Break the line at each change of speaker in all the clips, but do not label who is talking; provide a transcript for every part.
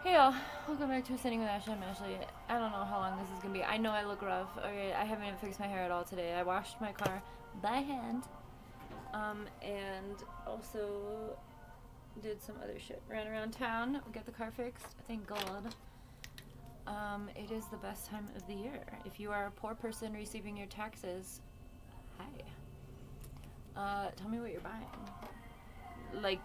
Hey y'all, welcome back to Sitting with Ashley. I'm Ashley. I don't know how long this is gonna be. I know I look rough. Okay, I haven't even fixed my hair at all today. I washed my car by hand. And also did some other shit. Ran around town, get the car fixed. Thank God. It is the best time of the year. If you are a poor person receiving your taxes, hi. Tell me what you're buying. Like,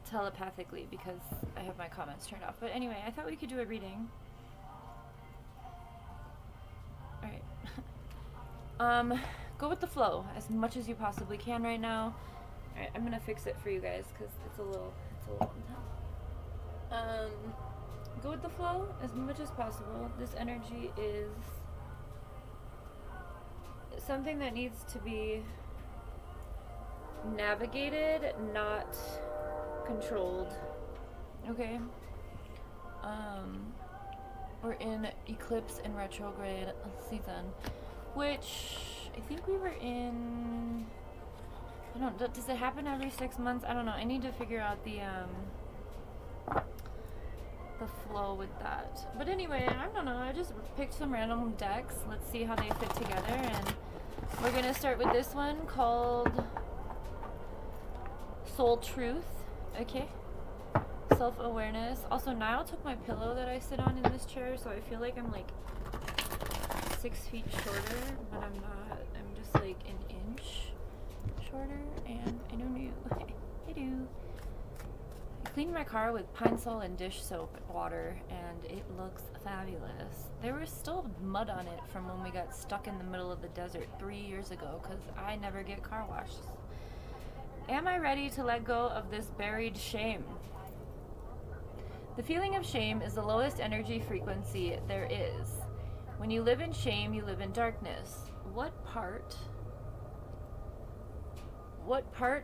telepathically, because I have my comments turned off. But anyway, I thought we could do a reading. Alright. Go with the flow as much as you possibly can right now. Alright, I'm gonna fix it for you guys because it's a little intense. Go with the flow as much as possible. This energy is something that needs to be navigated, not controlled. Okay? We're in eclipse and retrograde season, which I think we were in. I don't know, does it happen every 6 months? I don't know. I need to figure out the flow with that. But anyway, I don't know. I just picked some random decks. Let's see how they fit together, and we're gonna start with this one called Soul Truth. Okay. Self-awareness. Also, Niall took my pillow that I sit on in this chair, so I feel like I'm like 6 feet shorter, but I'm not. I'm just like an inch shorter, and I don't know. I do. I cleaned my car with Pine Sol and dish soap water, and it looks fabulous. There was still mud on it from when we got stuck in the middle of the desert 3 years ago, because I never get car washes. Am I ready to let go of this buried shame? The feeling of shame is the lowest energy frequency there is. When you live in shame, you live in darkness. What part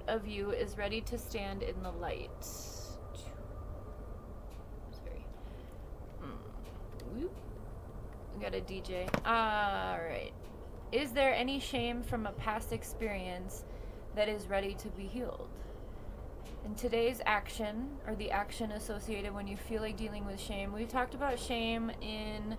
of you is ready to stand in the light? Sorry. We got a DJ. Alright. Is there any shame from a past experience that is ready to be healed? In today's action, or the action associated when you feel like dealing with shame, we've talked about shame in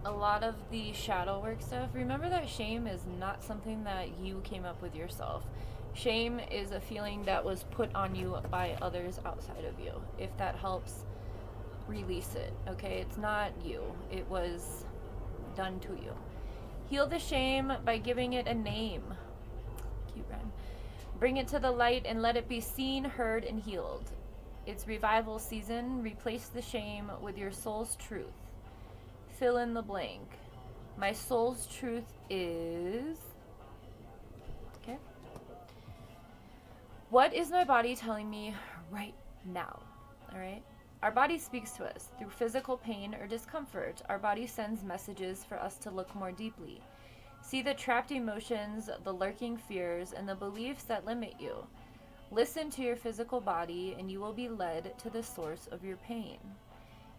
a lot of the shadow work stuff. Remember that shame is not something that you came up with yourself. Shame is a feeling that was put on you by others outside of you. If that helps, release it, okay? It's not you. It was done to you. Heal the shame by giving it a name. Cute rhyme. Bring it to the light and let it be seen, heard, and healed. It's revival season. Replace the shame with your soul's truth. Fill in the blank. My soul's truth is... Okay. What is my body telling me right now? All right? Our body speaks to us through physical pain or discomfort. Our body sends messages for us to look more deeply. See the trapped emotions, the lurking fears, and the beliefs that limit you. Listen to your physical body, and you will be led to the source of your pain.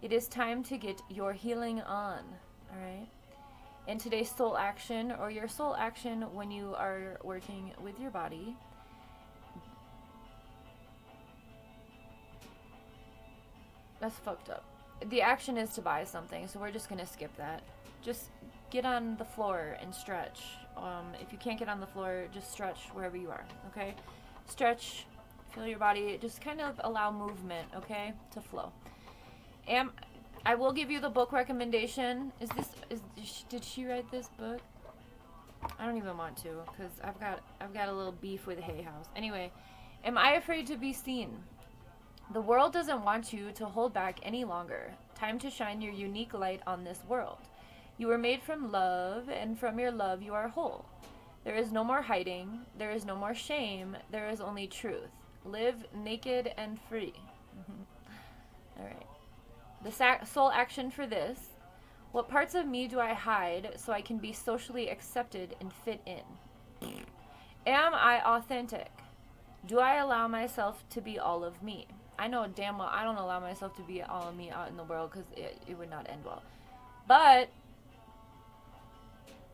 It is time to get your healing on, all right? In today's soul action, or your soul action when you are working with your body, that's fucked up. The action is to buy something, so we're just gonna skip that. Just get on the floor and stretch. If you can't get on the floor, just stretch wherever you are, okay? Stretch, feel your body, just kind of allow movement, okay, to flow. I will give you the book recommendation. Did she write this book? I don't even want to, because I've got a little beef with Hay House. Anyway, am I afraid to be seen? The world doesn't want you to hold back any longer. Time to shine your unique light on this world. You were made from love, and from your love you are whole. There is no more hiding. There is no more shame. There is only truth. Live naked and free. All right. The soul action for this. What parts of me do I hide so I can be socially accepted and fit in? Am I authentic? Do I allow myself to be all of me? I know damn well I don't allow myself to be all of me out in the world because it would not end well. But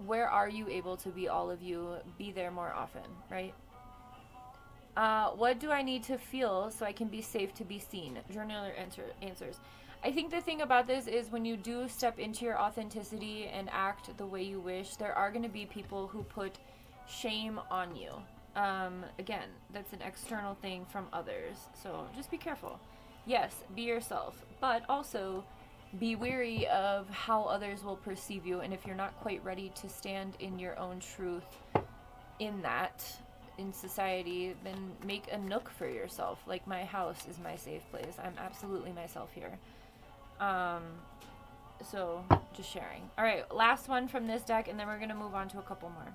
where are you able to be all of you? Be there more often, right? What do I need to feel so I can be safe to be seen? Journaler answers. I think the thing about this is when you do step into your authenticity and act the way you wish, there are going to be people who put shame on you. Again, that's an external thing from others. So just be careful. Yes, be yourself, but also be wary of how others will perceive you. And if you're not quite ready to stand in your own truth in that, in society, then make a nook for yourself. Like my house is my safe place. I'm absolutely myself here. So just sharing. All right, last one from this deck, and then we're going to move on to a couple more.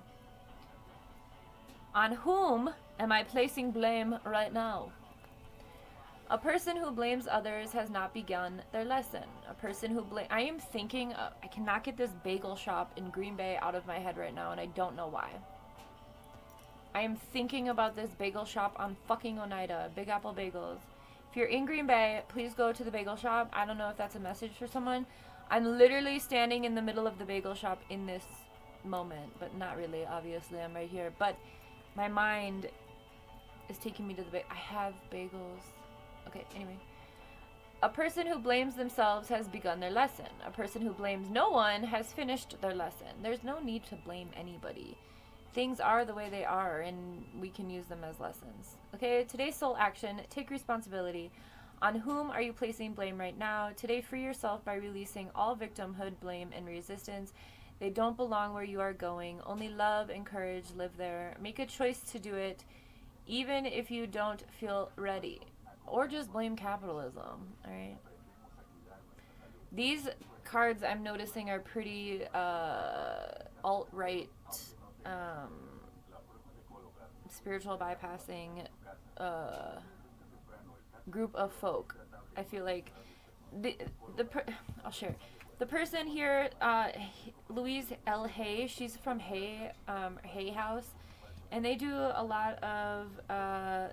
On whom am I placing blame right now? A person who blames others has not begun their lesson. A person who I am thinking, I cannot get this bagel shop in Green Bay out of my head right now, and I don't know why. I am thinking about this bagel shop on fucking Oneida, Big Apple Bagels. If you're in Green Bay, please go to the bagel shop. I don't know if that's a message for someone. I'm literally standing in the middle of the bagel shop in this moment, but not really, obviously. I'm right here. But my mind is taking me to the I have bagels. Okay, anyway. A person who blames themselves has begun their lesson. A person who blames no one has finished their lesson. There's no need to blame anybody. Things are the way they are, and we can use them as lessons. Okay, today's soul action, take responsibility. On whom are you placing blame right now? Today, free yourself by releasing all victimhood, blame, and resistance. They don't belong where you are going. Only love and courage live there. Make a choice to do it, even if you don't feel ready. Or just blame capitalism, alright? These cards I'm noticing are pretty alt-right, spiritual bypassing group of folk. I feel like I'll share. The person here, Louise L. Hay, she's from Hay House, and they do a lot of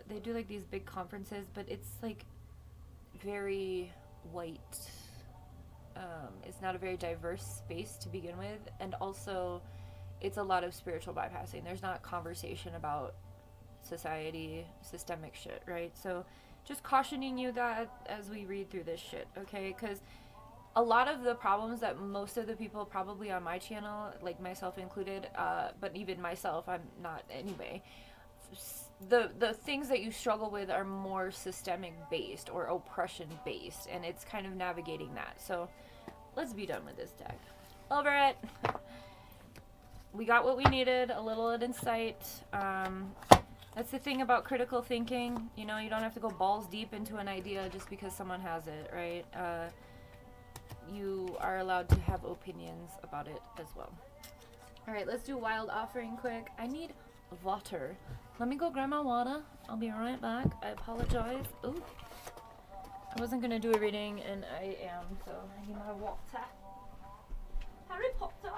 they do like these big conferences, but it's like very white. It's not a very diverse space to begin with, and also it's a lot of spiritual bypassing. There's not conversation about society, systemic shit, right? So just cautioning you that as we read through this shit, okay? Because a lot of the problems that most of the people probably on my channel, like myself included, but even myself, I'm not anyway, the things that you struggle with are more systemic based or oppression based, and it's kind of navigating that. So let's be done with this deck. Over it. We got what we needed, a little insight. That's the thing about critical thinking. You know, you don't have to go balls deep into an idea just because someone has it, right? You are allowed to have opinions about it as well. All right, let's do wild offering quick. I need water. Let me go grab my water. I'll be right back. I apologize. Ooh. I wasn't going to do a reading, and I am, so I need my water. Harry Potter.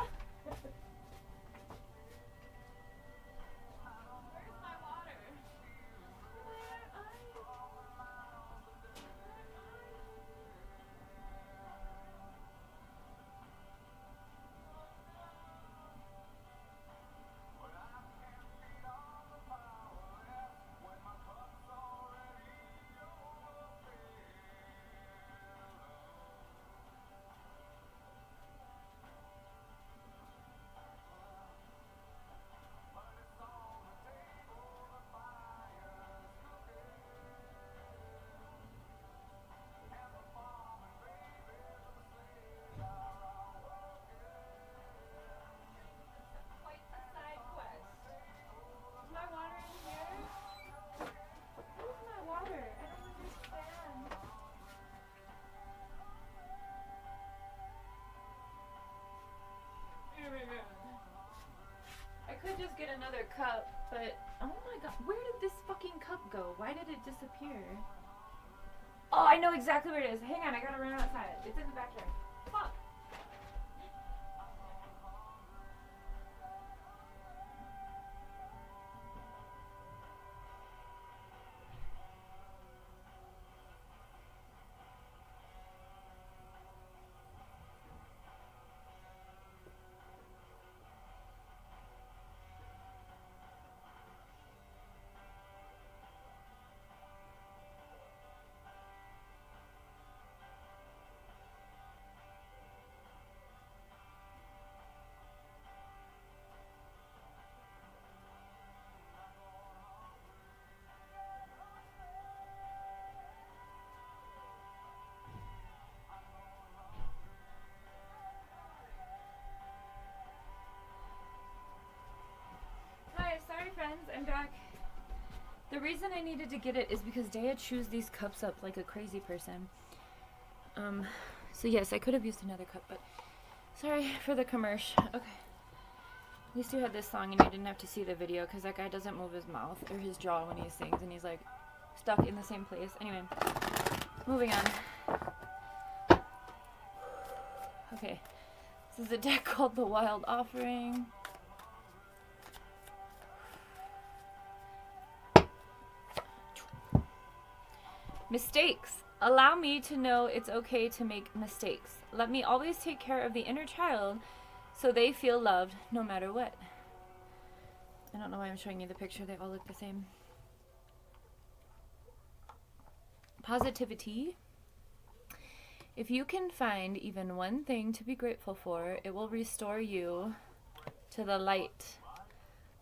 Just get another cup, but oh my god, where did this fucking cup go? Why did it disappear? Oh, I know exactly where it is. Hang on, I gotta run outside. It's in the backyard. Fuck. The reason I needed to get it is because Daya chews these cups up like a crazy person. So yes, I could have used another cup, but sorry for the commercial. Okay. At least you had this song and you didn't have to see the video, because that guy doesn't move his mouth or his jaw when he sings, and he's like stuck in the same place. Anyway, moving on. Okay, this is a deck called the Wild Offering. Mistakes. Allow me to know it's okay to make mistakes. Let me always take care of the inner child so they feel loved no matter what. I don't know why I'm showing you the picture. They all look the same. Positivity. If you can find even one thing to be grateful for, it will restore you to the light.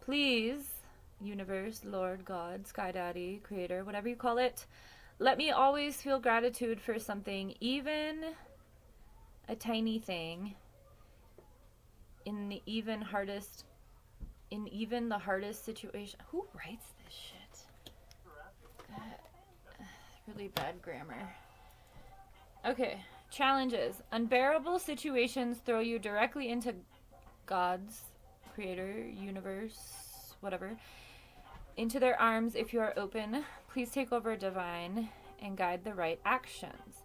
Please, universe, Lord, God, Sky Daddy, Creator, whatever you call it, let me always feel gratitude for something, even a tiny thing, in even the hardest situation. Who writes this shit? Really bad grammar. Okay, challenges. Unbearable situations throw you directly into God's, Creator, universe, whatever, into their arms. If you are open, please take over divine and guide the right actions.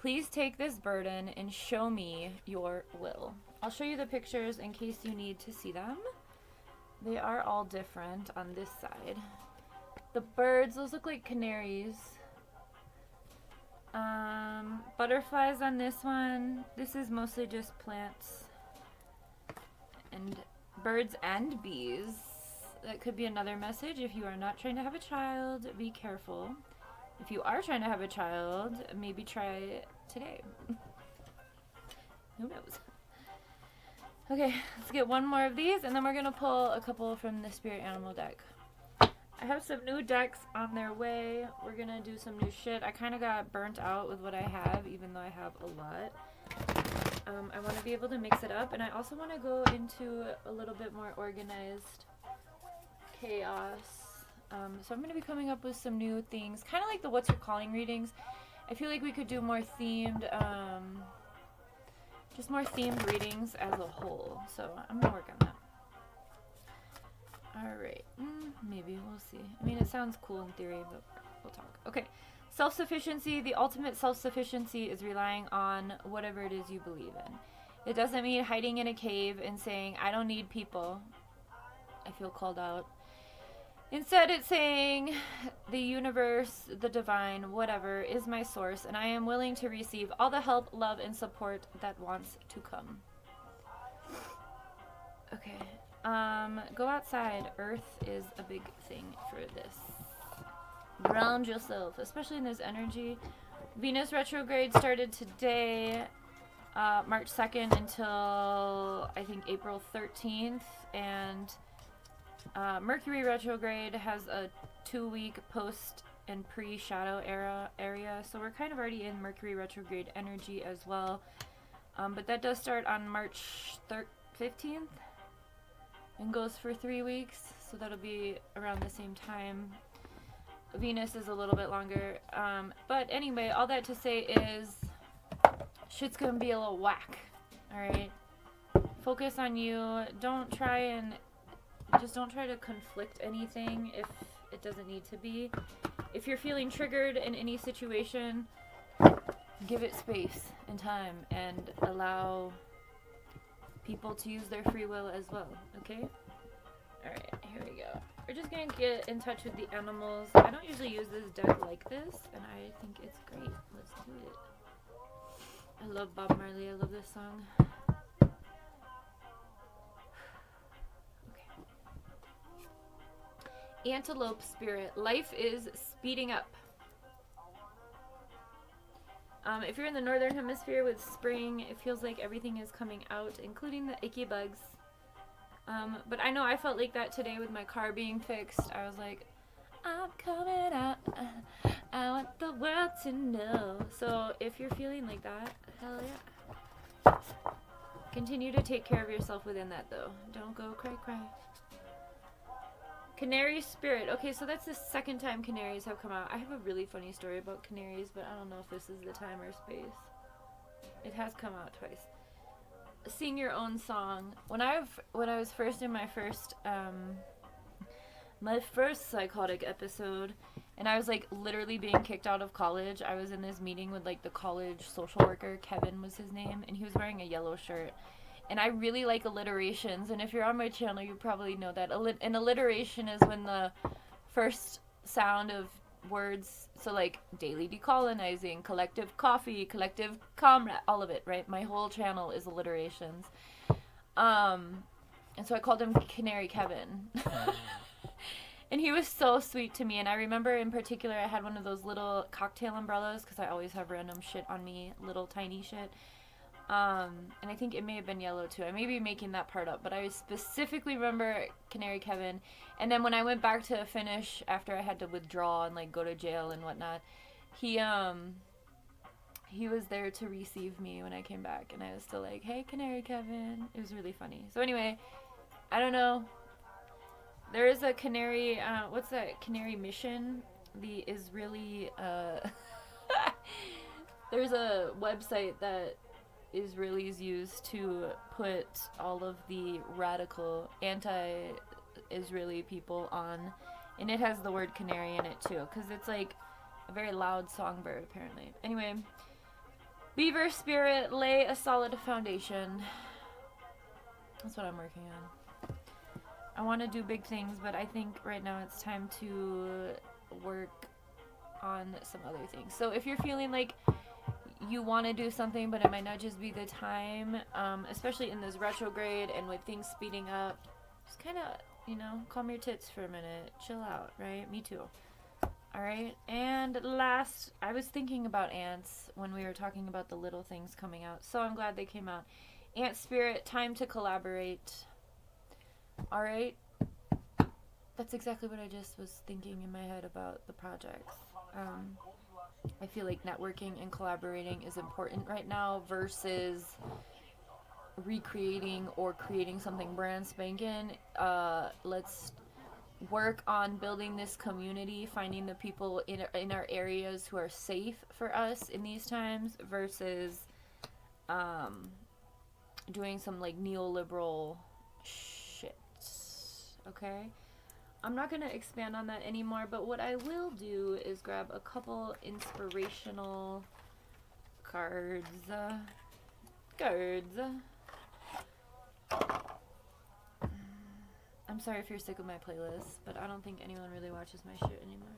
Please take this burden and show me your will. I'll show you the pictures in case you need to see them. They are all different on this side. The birds, those look like canaries. Butterflies on this one. This is mostly just plants. And birds and bees. That could be another message. If you are not trying to have a child, be careful. If you are trying to have a child, maybe try today. Who knows? Okay, let's get one more of these, and then we're going to pull a couple from the Spirit Animal deck. I have some new decks on their way. We're going to do some new shit. I kind of got burnt out with what I have, even though I have a lot. I want to be able to mix it up, and I also want to go into a little bit more organized chaos. So I'm going to be coming up with some new things, kind of like the What's Your Calling readings. I feel like we could do more themed, just more themed readings as a whole. So I'm going to work on that. Alright, maybe, we'll see. I mean, it sounds cool in theory, but we'll talk. Okay, self-sufficiency. The ultimate self-sufficiency is relying on whatever it is you believe in. It doesn't mean hiding in a cave and saying, I don't need people. I feel called out. Instead, it's saying, the universe, the divine, whatever, is my source, and I am willing to receive all the help, love, and support that wants to come. Okay. Go outside. Earth is a big thing for this. Ground yourself, especially in this energy. Venus retrograde started today, March 2nd until, I think, April 13th, and Mercury retrograde has a 2-week post and pre-shadow area, so we're kind of already in Mercury retrograde energy as well. But that does start on March 15th and goes for 3 weeks, so that'll be around the same time. Venus is a little bit longer. But anyway, all that to say is shit's gonna be a little whack. Alright? Focus on you. Don't try to conflict anything if it doesn't need to be. If you're feeling triggered in any situation, give it space and time and allow people to use their free will as well, okay? Alright, here we go. We're just gonna get in touch with the animals. I don't usually use this deck like this, and I think it's great. Let's do it. I love Bob Marley. I love this song. Okay. Antelope spirit. Life is speeding up. If you're in the northern hemisphere with spring, it feels like everything is coming out, including the icky bugs. But I know I felt like that today with my car being fixed. I was like, I'm coming out. I want the world to know. So if you're feeling like that, hell yeah. Continue to take care of yourself within that, though. Don't go cry. Canary Spirit. Okay, so that's the second time canaries have come out. I have a really funny story about canaries, but I don't know if this is the time or space. It has come out twice. Sing your own song. When I was first in my first psychotic episode, and I was like literally being kicked out of college. I was in this meeting with like the college social worker, Kevin was his name, and he was wearing a yellow shirt. And I really like alliterations, and if you're on my channel, you probably know that. An alliteration is when the first sound of words, so like daily decolonizing, collective coffee, collective comrade, all of it, right? My whole channel is alliterations. And so I called him Canary Kevin. And he was so sweet to me, and I remember in particular I had one of those little cocktail umbrellas, because I always have random shit on me, little tiny shit. And I think it may have been yellow too. I may be making that part up, but I specifically remember Canary Kevin. And then when I went back to finish after I had to withdraw and like go to jail and whatnot, he was there to receive me when I came back, and I was still like, "Hey, Canary Kevin." It was really funny. So anyway, I don't know. There is a canary. What's that? Canary Mission. The Israeli. There's a website that Israelis use to put all of the radical anti-Israeli people on, and it has the word canary in it too, because it's like a very loud songbird apparently. Anyway, Beaver Spirit, lay a solid foundation. That's what I'm working on. I want to do big things, but I think right now it's time to work on some other things. So if you're feeling like you want to do something, but it might not just be the time, especially in this retrograde and with things speeding up, just kind of, calm your tits for a minute, chill out, right? Me too. All right. And last, I was thinking about ants when we were talking about the little things coming out, so I'm glad they came out. Ant Spirit, time to collaborate. All right. That's exactly what I just was thinking in my head about the projects. I feel like networking and collaborating is important right now versus recreating or creating something brand spanking. Let's work on building this community, finding the people in our areas who are safe for us in these times versus doing some like neoliberal shit. Okay? I'm not going to expand on that anymore, but what I will do is grab a couple inspirational cards. I'm sorry if you're sick of my playlist, but I don't think anyone really watches my shit anymore.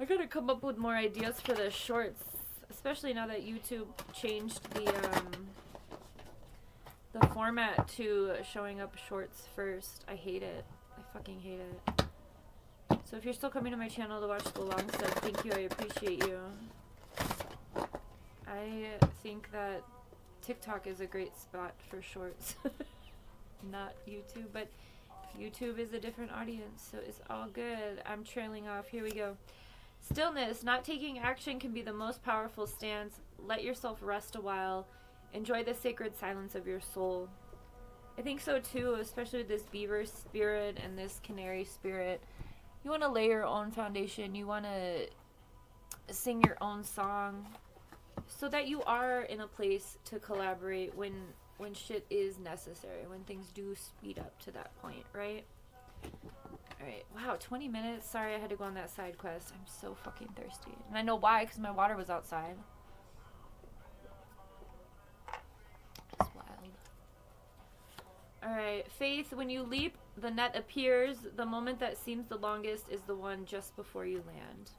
I gotta come up with more ideas for the shorts, especially now that YouTube changed the format to showing up shorts first. I hate it. I fucking hate it. So if you're still coming to my channel to watch the long stuff, thank you, I appreciate you. I think that TikTok is a great spot for shorts. Not YouTube, but YouTube is a different audience, so it's all good. I'm trailing off. Here we go. Stillness. Not taking action can be the most powerful stance. Let yourself rest a while. Enjoy the sacred silence of your soul. I think so too, especially with this beaver spirit and this canary spirit. You want to lay your own foundation. You want to sing your own song so that you are in a place to collaborate when shit is necessary, when things do speed up to that point, right? Alright, wow, 20 minutes. Sorry I had to go on that side quest. I'm so fucking thirsty. And I know why, because my water was outside. It's wild. Alright, Faith, when you leap, the net appears. The moment that seems the longest is the one just before you land.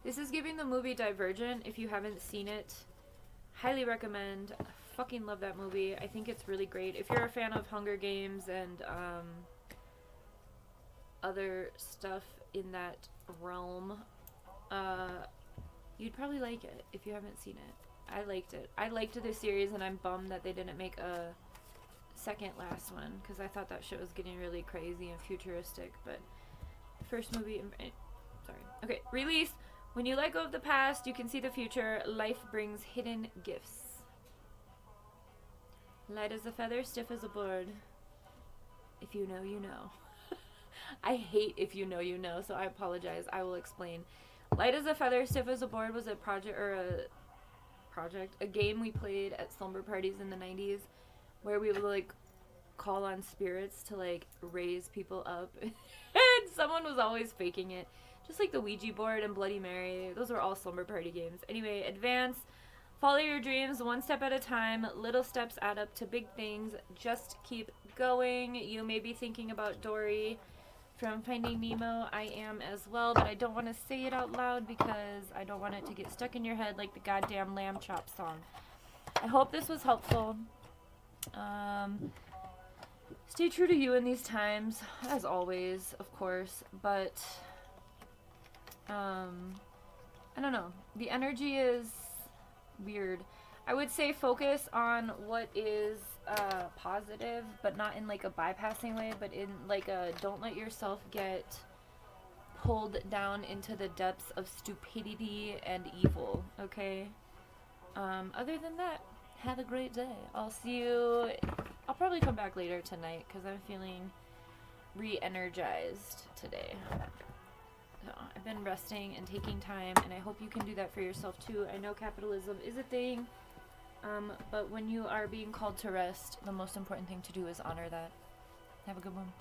This is giving the movie Divergent. If you haven't seen it, highly recommend. I fucking love that movie. I think it's really great. If you're a fan of Hunger Games and other stuff in that realm, you'd probably like it if you haven't seen it. I liked it. I liked the series, and I'm bummed that they didn't make a second last one, because I thought that shit was getting really crazy and futuristic. But first movie, sorry. Okay, release. When you let go of the past, you can see the future. Life brings hidden gifts. Light as a feather, stiff as a board. If you know, you know. I hate if you know, you know, so I apologize. I will explain. Light as a feather, stiff as a board was a a game we played at slumber parties in the 90s where we would like call on spirits to like raise people up. And someone was always faking it. Just like the Ouija board and Bloody Mary. Those were all slumber party games. Anyway, advance. Follow your dreams one step at a time. Little steps add up to big things. Just keep going. You may be thinking about Dory from Finding Nemo. I am as well, but I don't want to say it out loud because I don't want it to get stuck in your head like the goddamn Lamb Chop song. I hope this was helpful. Stay true to you in these times, as always, of course, but I don't know. The energy is weird. I would say focus on what is positive, but not in like a bypassing way, but in like a don't let yourself get pulled down into the depths of stupidity and evil, okay? Other than that, have a great day. I'll see you. I'll probably come back later tonight because I'm feeling re-energized today. So I've been resting and taking time, and I hope you can do that for yourself too. I know capitalism is a thing, but when you are being called to rest, the most important thing to do is honor that. Have a good one.